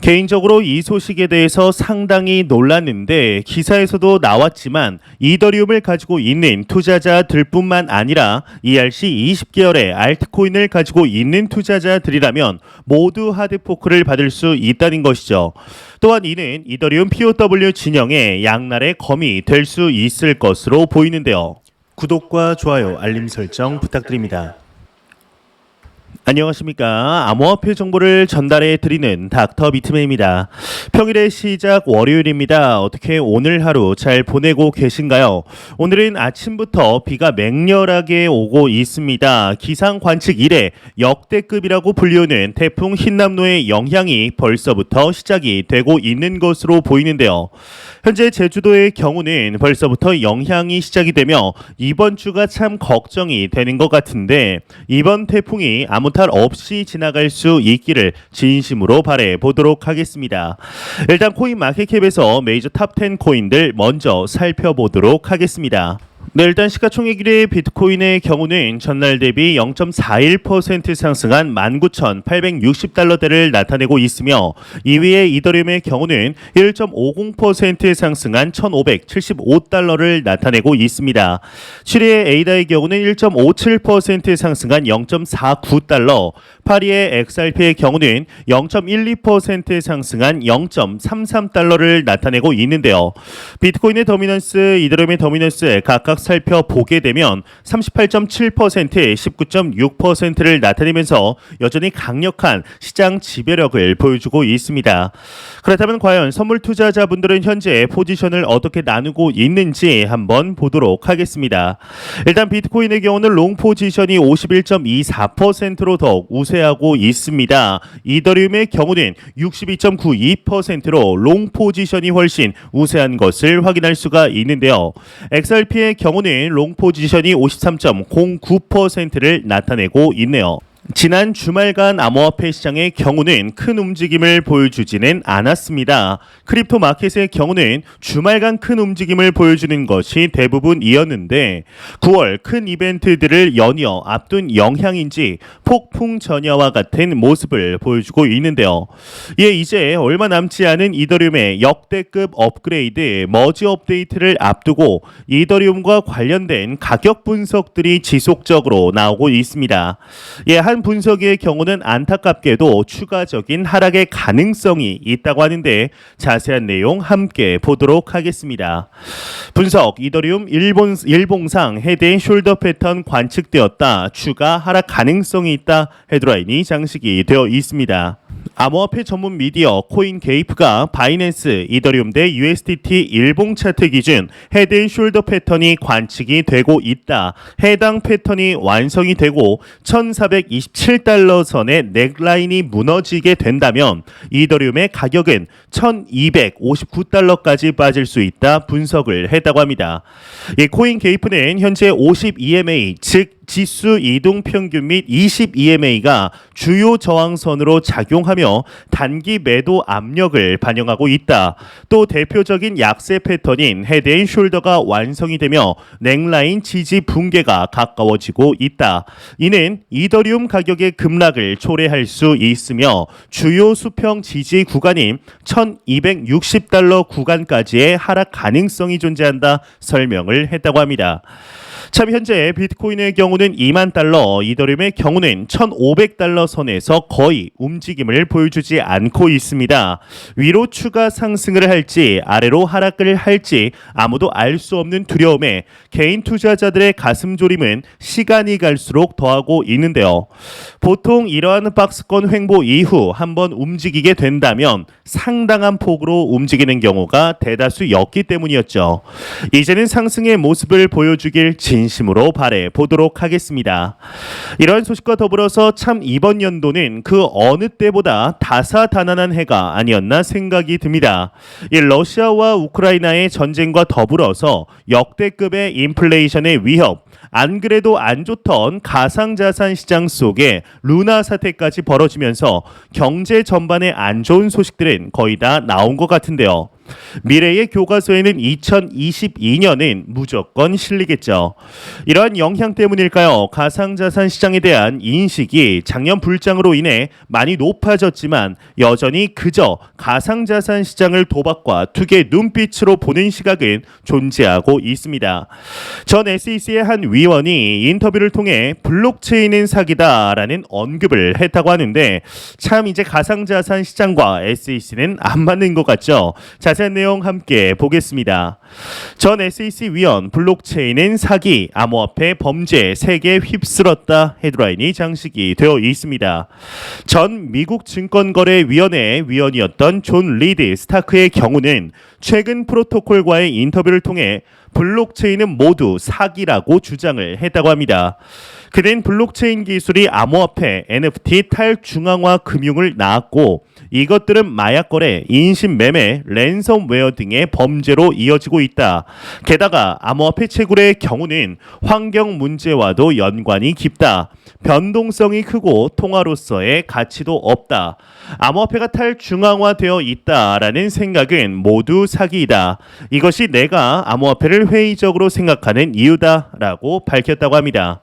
개인적으로 이 소식에 대해서 상당히 놀랐는데 기사에서도 나왔지만 이더리움을 가지고 있는 투자자들뿐만 아니라 ERC 20개월의 알트코인을 가지고 있는 투자자들이라면 모두 하드포크를 받을 수 있다는 것이죠. 또한 이는 이더리움 POW 진영의 양날의 검이 될 수 있을 것으로 보이는데요. 구독과 좋아요, 알림 설정 부탁드립니다. 안녕하십니까. 암호화폐 정보를 전달해 드리는 닥터 비트맨입니다. 평일의 시작 월요일입니다. 어떻게 오늘 하루 잘 보내고 계신가요? 오늘은 아침부터 비가 맹렬하게 오고 있습니다. 기상 관측 이래 역대급이라고 불리우는 태풍 흰남노의 영향이 벌써부터 시작이 되고 있는 것으로 보이는데요. 현재 제주도의 경우는 벌써부터 영향이 시작이 되며 이번 주가 참 걱정이 되는 것 같은데 이번 태풍이 아무 탈 없이 지나갈 수 있기를 진심으로 바래 보도록 하겠습니다. 일단 코인 마켓캡에서 메이저 탑10 코인들 먼저 살펴보도록 하겠습니다. 네, 일단 시가총액 1위 비트코인의 경우는 전날 대비 0.41% 상승한 19,860달러대를 나타내고 있으며 2위의 이더리움의 경우는 1.50% 상승한 1,575달러를 나타내고 있습니다. 7위의 에이다의 경우는 1.57% 상승한 0.49달러, 8위의 XRP의 경우는 0.12% 상승한 0.33달러를 나타내고 있는데요. 비트코인의 더미넌스, 이더리움의 더미넌스 각각 살펴보게 되면 38.7%, 19.6%를 나타내면서 여전히 강력한 시장 지배력을 보여주고 있습니다. 그렇다면 과연 선물 투자자분들은 현재 포지션을 어떻게 나누고 있는지 한번 보도록 하겠습니다. 일단 비트코인의 경우는 롱 포지션이 51.24%로 더욱 우세하고 있습니다. 이더리움의 경우는 62.92%로 롱 포지션이 훨씬 우세한 것을 확인할 수가 있는데요. XRP의 경우는 롱 포지션이 53.09%를 나타내고 있네요. 지난 주말간 암호화폐 시장의 경우는 큰 움직임을 보여주지는 않았습니다. 크립토 마켓의 경우는 주말간 큰 움직임을 보여주는 것이 대부분이었는데 9월 큰 이벤트들을 연이어 앞둔 영향인지 폭풍 전야와 같은 모습을 보여주고 있는데요. 이제 얼마 남지 않은 이더리움의 역대급 업그레이드 머지 업데이트를 앞두고 이더리움과 관련된 가격 분석들이 지속적으로 나오고 있습니다. 한 분석의 경우는 안타깝게도 추가적인 하락의 가능성이 있다고 하는데 자세한 내용 함께 보도록 하겠습니다. 분석, 이더리움 일봉상 헤드앤숄더 패턴 관측되었다. 추가 하락 가능성이 있다. 헤드라인이 장식이 되어 있습니다. 암호화폐 전문 미디어 코인게이프가 바이낸스, 이더리움 대 USDT 일봉 차트 기준 헤드앤숄더 패턴이 관측이 되고 있다. 해당 패턴이 완성이 되고 1,427달러 선의 넥라인이 무너지게 된다면 이더리움의 가격은 1,259달러까지 빠질 수 있다 분석을 했다고 합니다. 이 코인게이프는 현재 50EMA 즉 지수 이동 평균 및 20EMA가 주요 저항선으로 작용하며 단기 매도 압력을 반영하고 있다. 또 대표적인 약세 패턴인 헤드앤숄더가 완성이 되며 넥라인 지지 붕괴가 가까워지고 있다. 이는 이더리움 가격의 급락을 초래할 수 있으며 주요 수평 지지 구간인 1,260달러 구간까지의 하락 가능성이 존재한다 설명을 했다고 합니다. 참 현재 비트코인의 경우는 2만 달러, 이더리움의 경우는 1,500달러 선에서 거의 움직임을 보여주지 않고 있습니다. 위로 추가 상승을 할지 아래로 하락을 할지 아무도 알 수 없는 두려움에 개인 투자자들의 가슴 졸임은 시간이 갈수록 더하고 있는데요. 보통 이러한 박스권 횡보 이후 한번 움직이게 된다면 상당한 폭으로 움직이는 경우가 대다수였기 때문이었죠. 이제는 상승의 모습을 보여주길 진심으로 바래 보도록 하겠습니다. 이러한 소식과 더불어서 참 이번 연도는 그 어느 때보다 다사다난한 해가 아니었나 생각이 듭니다. 이 러시아와 우크라이나의 전쟁과 더불어서 역대급의 인플레이션의 위협, 안 그래도 안 좋던 가상자산 시장 속에 루나 사태까지 벌어지면서 경제 전반에 안 좋은 소식들은 거의 다 나온 것 같은데요. 미래의 교과서에는 2022년은 무조건 실리겠죠. 이러한 영향 때문일까요? 가상자산 시장에 대한 인식이 작년 불장으로 인해 많이 높아졌지만 여전히 그저 가상자산 시장을 도박과 투기의 눈빛으로 보는 시각은 존재하고 있습니다. 전 SEC의 한 위원이 인터뷰를 통해 블록체인은 사기다라는 언급을 했다고 하는데 참 이제 가상자산 시장과 SEC는 안 맞는 것 같죠. 자세한 내용 함께 보겠습니다. 전 SEC 위원 블록체인은 사기, 암호화폐 범죄 세계에 휩쓸었다 헤드라인이 장식이 되어 있습니다. 전 미국 증권거래위원회 위원이었던 존 리드 스타크의 경우는 최근 프로토콜과의 인터뷰를 통해 블록체인은 모두 사기라고 주장을 했다고 합니다. 그는 블록체인 기술이 암호화폐, NFT 탈중앙화 금융을 낳았고 이것들은 마약 거래, 인신 매매, 랜섬웨어 등의 범죄로 이어지고 있다. 게다가 암호화폐 채굴의 경우는 환경 문제와도 연관이 깊다. 변동성이 크고 통화로서의 가치도 없다. 암호화폐가 탈중앙화되어 있다라는 생각은 모두 사기이다. 이것이 내가 암호화폐를 회의적으로 생각하는 이유다라고 밝혔다고 합니다.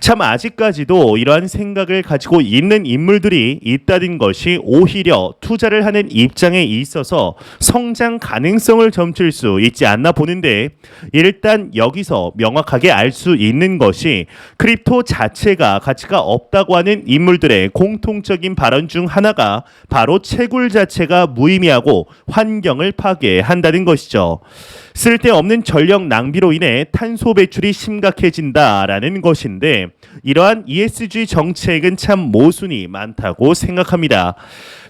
참 아직까지도 이러한 생각을 가지고 있는 인물들이 있다는 것이 오히려 투자를 하는 입장에 있어서 성장 가능성을 점칠 수 있지 않나 보는데 일단 여기서 명확하게 알 수 있는 것이 크립토 자체가 가치가 없다고 하는 인물들의 공통적인 발언 중 하나가 바로 채굴 자체가 무의미하고 환경을 파괴한다는 것이죠. 쓸데없는 전력 낭비로 인해 탄소 배출이 심각해진다라는 것인데 이러한 ESG 정책은 참 모순이 많다고 생각합니다.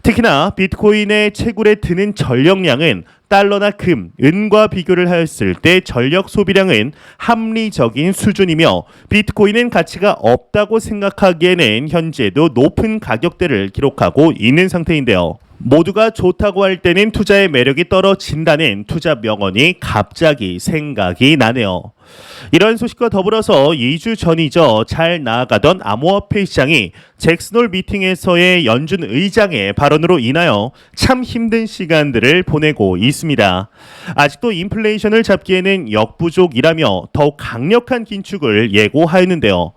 특히나 비트코인의 채굴에 드는 전력량은 달러나 금, 은과 비교를 하였을 때 전력 소비량은 합리적인 수준이며 비트코인은 가치가 없다고 생각하기에는 현재도 높은 가격대를 기록하고 있는 상태인데요. 모두가 좋다고 할 때는 투자의 매력이 떨어진다는 투자 명언이 갑자기 생각이 나네요. 이런 소식과 더불어서 2주 전이죠. 잘 나아가던 암호화폐 시장이 잭슨홀 미팅에서의 연준 의장의 발언으로 인하여 참 힘든 시간들을 보내고 있습니다. 아직도 인플레이션을 잡기에는 역부족이라며 더욱 강력한 긴축을 예고하였는데요.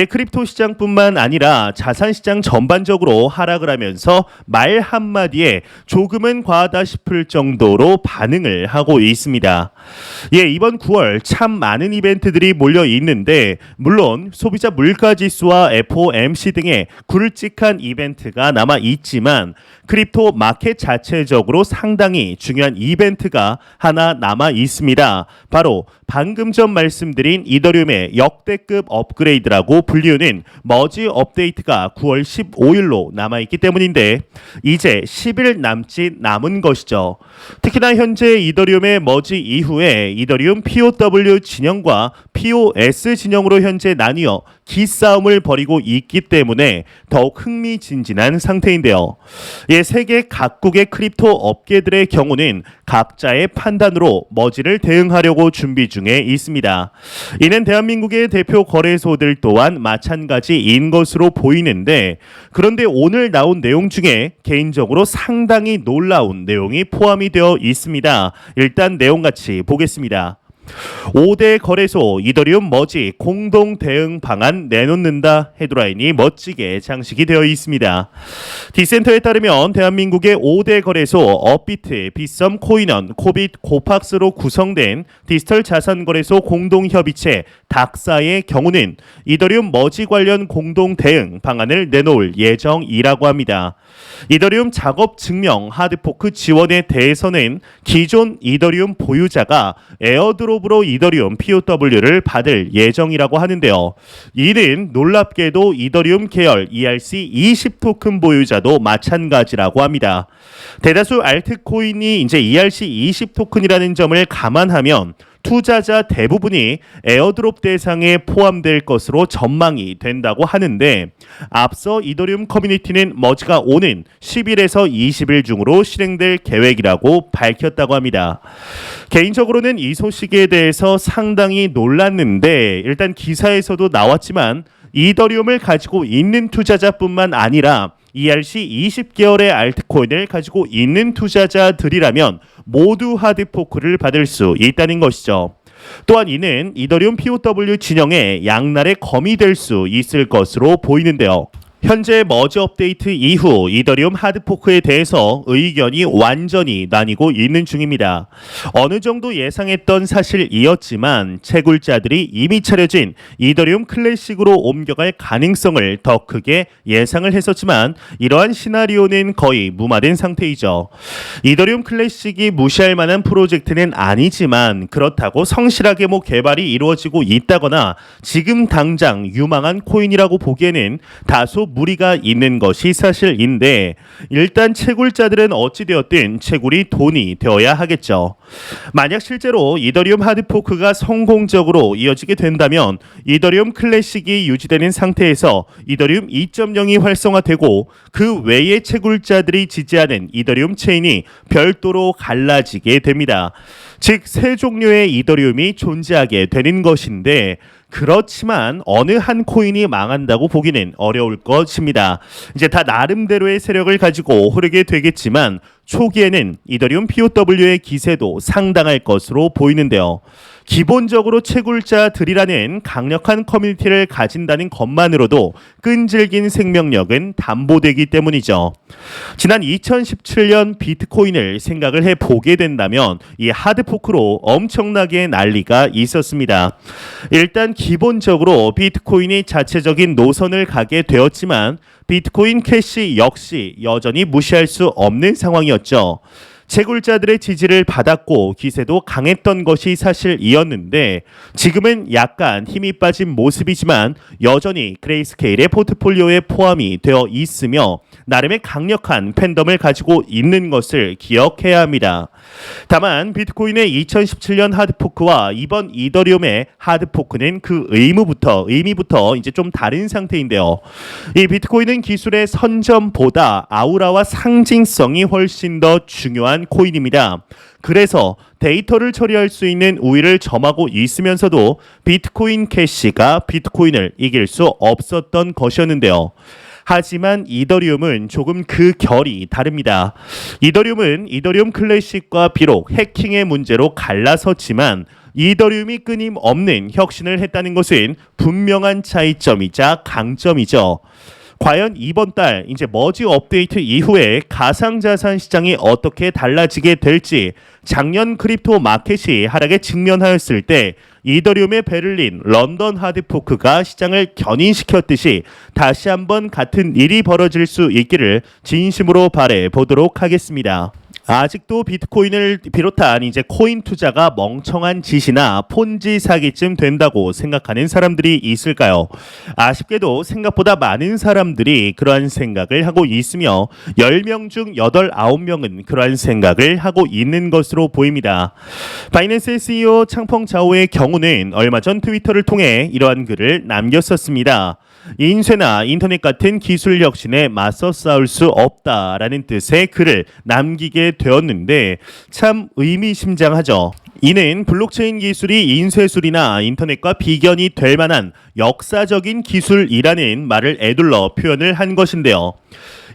크립토 시장뿐만 아니라 자산 시장 전반적으로 하락을 하면서 말 한마디에 조금은 과하다 싶을 정도로 반응을 하고 있습니다. 이번 9월 참 많은 이벤트들이 몰려 있는데 물론 소비자 물가지수와 FOMC 등의 굵직한 이벤트가 남아 있지만 크립토 마켓 자체적으로 상당히 중요한 이벤트가 하나 남아 있습니다. 바로 방금 전 말씀드린 이더리움의 역대급 업그레이드라고 불리우는 머지 업데이트가 9월 15일로 남아있기 때문인데 이제 10일 남은 것이죠. 특히나 현재 이더리움의 머지 이후에 이더리움 POW 진영과 POS 진영으로 현재 나뉘어 기싸움을 벌이고 있기 때문에 더욱 흥미진진한 상태인데요. 세계 각국의 크립토 업계들의 경우는 각자의 판단으로 머지를 대응하려고 준비 중에 있습니다. 이는 대한민국의 대표 거래소들 또한 마찬가지인 것으로 보이는데 그런데 오늘 나온 내용 중에 개인적으로 상당히 놀라운 내용이 포함이 되어 있습니다. 일단 내용 같이 보겠습니다. 5대 거래소 이더리움 머지 공동 대응 방안 내놓는다 헤드라인이 멋지게 장식이 되어 있습니다. 디센터에 따르면 대한민국의 5대 거래소 업비트, 빗썸, 코인원, 코빗, 코팍스로 구성된 디지털 자산 거래소 공동협의체 닥사의 경우는 이더리움 머지 관련 공동 대응 방안을 내놓을 예정이라고 합니다. 이더리움 작업 증명 하드포크 지원에 대해서는 기존 이더리움 보유자가 에어드롭으로 이더리움 POW를 받을 예정이라고 하는데요. 이는 놀랍게도 이더리움 계열 ERC20 토큰 보유자도 마찬가지라고 합니다. 대다수 알트코인이 이제 ERC20 토큰이라는 점을 감안하면 투자자 대부분이 에어드롭 대상에 포함될 것으로 전망이 된다고 하는데 앞서 이더리움 커뮤니티는 머지가 오는 10일에서 20일 중으로 실행될 계획이라고 밝혔다고 합니다. 개인적으로는 이 소식에 대해서 상당히 놀랐는데 일단 기사에서도 나왔지만 이더리움을 가지고 있는 투자자뿐만 아니라 ERC 20개월의 알트코인을 가지고 있는 투자자들이라면 모두 하드포크를 받을 수 있다는 것이죠. 또한 이는 이더리움 POW 진영의 양날의 검이 될 수 있을 것으로 보이는데요. 현재 머지 업데이트 이후 이더리움 하드포크에 대해서 의견이 완전히 나뉘고 있는 중입니다. 어느 정도 예상했던 사실이었지만 채굴자들이 이미 차려진 이더리움 클래식으로 옮겨갈 가능성을 더 크게 예상을 했었지만 이러한 시나리오는 거의 무마된 상태이죠. 이더리움 클래식이 무시할 만한 프로젝트는 아니지만 그렇다고 성실하게 개발이 이루어지고 있다거나 지금 당장 유망한 코인이라고 보기에는 다소 무리가 있는 것이 사실인데 일단 채굴자들은 어찌되었든 채굴이 돈이 되어야 하겠죠. 만약 실제로 이더리움 하드포크가 성공적으로 이어지게 된다면 이더리움 클래식이 유지되는 상태에서 이더리움 2.0이 활성화되고 그 외의 채굴자들이 지지하는 이더리움 체인이 별도로 갈라지게 됩니다. 즉 세 종류의 이더리움이 존재하게 되는 것인데 그렇지만 어느 한 코인이 망한다고 보기는 어려울 것입니다. 이제 다 나름대로의 세력을 가지고 흐르게 되겠지만 초기에는 이더리움 POW의 기세도 상당할 것으로 보이는데요. 기본적으로 채굴자들이라는 강력한 커뮤니티를 가진다는 것만으로도 끈질긴 생명력은 담보되기 때문이죠. 지난 2017년 비트코인을 생각을 해보게 된다면 이 하드포크로 엄청나게 난리가 있었습니다. 일단 기본적으로 비트코인이 자체적인 노선을 가게 되었지만 비트코인 캐시 역시 여전히 무시할 수 없는 상황이었죠. 채굴자들의 지지를 받았고 기세도 강했던 것이 사실이었는데 지금은 약간 힘이 빠진 모습이지만 여전히 그레이스케일의 포트폴리오에 포함이 되어 있으며 나름의 강력한 팬덤을 가지고 있는 것을 기억해야 합니다. 다만 비트코인의 2017년 하드포크와 이번 이더리움의 하드포크는 그 의미부터 이제 좀 다른 상태인데요. 이 비트코인은 기술의 선점보다 아우라와 상징성이 훨씬 더 중요한 코인입니다. 그래서 데이터를 처리할 수 있는 우위를 점하고 있으면서도 비트코인 캐시가 비트코인을 이길 수 없었던 것이었는데요. 하지만 이더리움은 조금 그 결이 다릅니다. 이더리움은 이더리움 클래식과 비록 해킹의 문제로 갈라섰지만 이더리움이 끊임없는 혁신을 했다는 것은 분명한 차이점이자 강점이죠. 과연 이번 달 이제 머지 업데이트 이후에 가상자산 시장이 어떻게 달라지게 될지 작년 크립토 마켓이 하락에 직면하였을 때 이더리움의 베를린, 런던 하드포크가 시장을 견인시켰듯이 다시 한번 같은 일이 벌어질 수 있기를 진심으로 바래 보도록 하겠습니다. 아직도 비트코인을 비롯한 이제 코인 투자가 멍청한 짓이나 폰지 사기쯤 된다고 생각하는 사람들이 있을까요? 아쉽게도 생각보다 많은 사람들이 그러한 생각을 하고 있으며 10명 중 8, 9명은 그러한 생각을 하고 있는 것으로 보입니다. 바이낸스 CEO 창펑 자오의 경우는 얼마 전 트위터를 통해 이러한 글을 남겼었습니다. 인쇄나 인터넷 같은 기술 혁신에 맞서 싸울 수 없다라는 뜻의 글을 남기게 되었는데 참 의미심장하죠. 이는 블록체인 기술이 인쇄술이나 인터넷과 비견이 될 만한 역사적인 기술이라는 말을 에둘러 표현을 한 것인데요.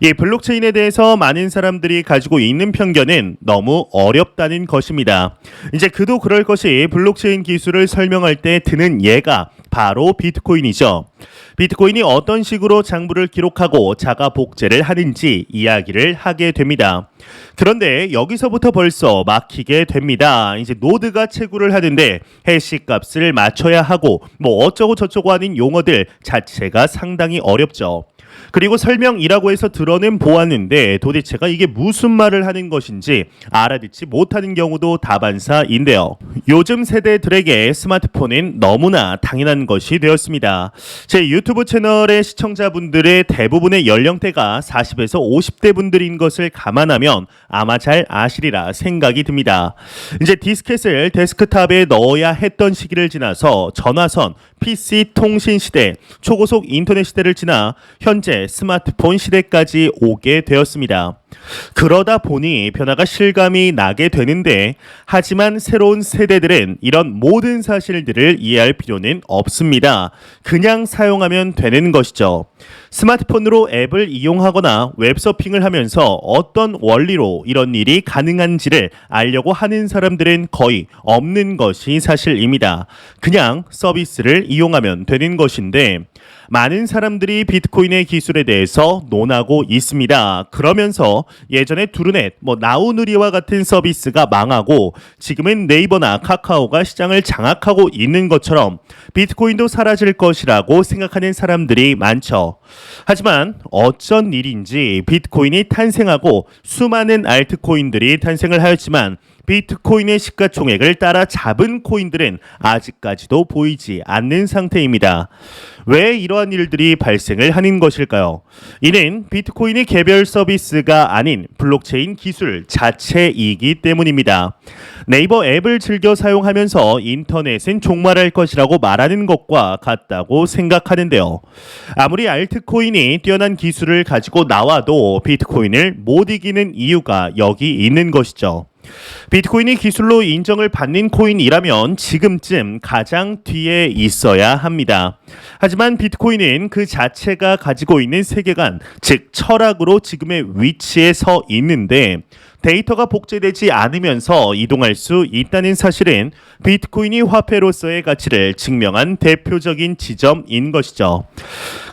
이 블록체인에 대해서 많은 사람들이 가지고 있는 편견은 너무 어렵다는 것입니다. 이제 그도 그럴 것이 블록체인 기술을 설명할 때 드는 예가 바로 비트코인이죠. 비트코인이 어떤 식으로 장부를 기록하고 자가 복제를 하는지 이야기를 하게 됩니다. 그런데 여기서부터 벌써 막히게 됩니다. 이제 노드가 채굴을 하는데 해시 값을 맞춰야 하고 어쩌고 저쩌고 하는 용어들 자체가 상당히 어렵죠. 그리고 설명이라고 해서 들어는 보았는데 도대체가 이게 무슨 말을 하는 것인지 알아듣지 못하는 경우도 다반사인데요. 요즘 세대들에게 스마트폰은 너무나 당연한 것이 되었습니다. 제 유튜브 채널의 시청자분들의 대부분의 연령대가 40에서 50대 분들인 것을 감안하면 아마 잘 아시리라 생각이 듭니다. 이제 디스켓을 데스크탑에 넣어야 했던 시기를 지나서 전화선, PC 통신 시대, 초고속 인터넷 시대를 지나 현재 현재 스마트폰 시대까지 오게 되었습니다. 그러다 보니 변화가 실감이 나게 되는데, 하지만 새로운 세대들은 이런 모든 사실들을 이해할 필요는 없습니다. 그냥 사용하면 되는 것이죠. 스마트폰으로 앱을 이용하거나 웹서핑을 하면서 어떤 원리로 이런 일이 가능한지를 알려고 하는 사람들은 거의 없는 것이 사실입니다. 그냥 서비스를 이용하면 되는 것인데, 많은 사람들이 비트코인의 기술에 대해서 논하고 있습니다. 그러면서 예전에 두루넷, 나우누리와 같은 서비스가 망하고 지금은 네이버나 카카오가 시장을 장악하고 있는 것처럼 비트코인도 사라질 것이라고 생각하는 사람들이 많죠. 하지만 어쩐 일인지 비트코인이 탄생하고 수많은 알트코인들이 탄생을 하였지만 비트코인의 시가총액을 따라잡은 코인들은 아직까지도 보이지 않는 상태입니다. 왜 이러한 일들이 발생을 하는 것일까요? 이는 비트코인이 개별 서비스가 아닌 블록체인 기술 자체이기 때문입니다. 네이버 앱을 즐겨 사용하면서 인터넷은 종말할 것이라고 말하는 것과 같다고 생각하는데요. 아무리 알트코인이 뛰어난 기술을 가지고 나와도 비트코인을 못 이기는 이유가 여기 있는 것이죠. 비트코인이 기술로 인정을 받는 코인이라면 지금쯤 가장 뒤에 있어야 합니다. 하지만 비트코인은 그 자체가 가지고 있는 세계관, 즉 철학으로 지금의 위치에 서 있는데, 데이터가 복제되지 않으면서 이동할 수 있다는 사실은 비트코인이 화폐로서의 가치를 증명한 대표적인 지점인 것이죠.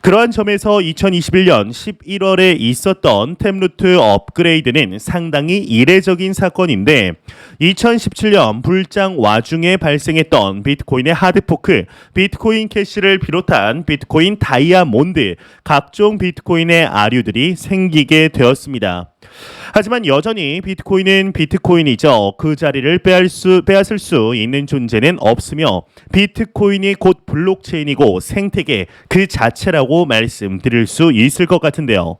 그러한 점에서 2021년 11월에 있었던 템루트 업그레이드는 상당히 이례적인 사건인데, 2017년 불장 와중에 발생했던 비트코인의 하드포크, 비트코인 캐시를 비롯한 비트코인 다이아몬드, 각종 비트코인의 아류들이 생기게 되었습니다. 하지만 여전히 비트코인은 비트코인이죠. 그 자리를 빼앗을 수 있는 존재는 없으며 비트코인이 곧 블록체인이고 생태계 그 자체라고 말씀드릴 수 있을 것 같은데요.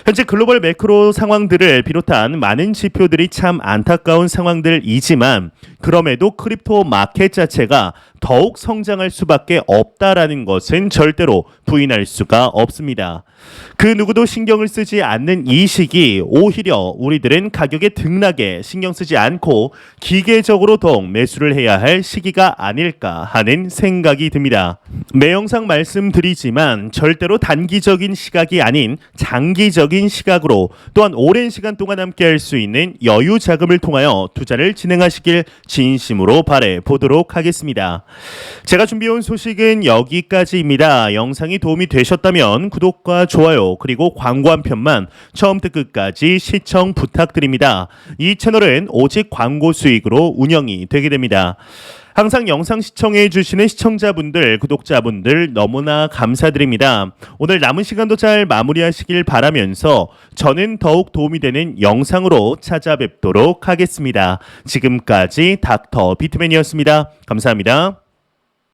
현재 글로벌 매크로 상황들을 비롯한 많은 지표들이 참 안타까운 상황들이지만, 그럼에도 크립토 마켓 자체가 더욱 성장할 수밖에 없다라는 것은 절대로 부인할 수가 없습니다. 그 누구도 신경을 쓰지 않는 이 시기, 오히려 우리들은 가격의 등락에 신경 쓰지 않고 기계적으로 더욱 매수를 해야 할 시기가 아닐까 하는 생각이 듭니다. 매 영상 말씀드리지만 절대로 단기적인 시각이 아닌 장기적인 시각으로, 또한 오랜 시간 동안 함께 할 수 있는 여유 자금을 통하여 투자를 진행하시길 진심으로 바래 보도록 하겠습니다. 제가 준비해온 소식은 여기까지입니다. 영상이 도움이 되셨다면 구독과 좋아요, 그리고 광고 한 편만 처음부터 끝까지 시청 부탁드립니다. 이 채널은 오직 광고 수익으로 운영이 되게 됩니다. 항상 영상 시청해 주시는 시청자분들, 구독자분들 너무나 감사드립니다. 오늘 남은 시간도 잘 마무리하시길 바라면서 저는 더욱 도움이 되는 영상으로 찾아뵙도록 하겠습니다. 지금까지 닥터 비트맨이었습니다. 감사합니다.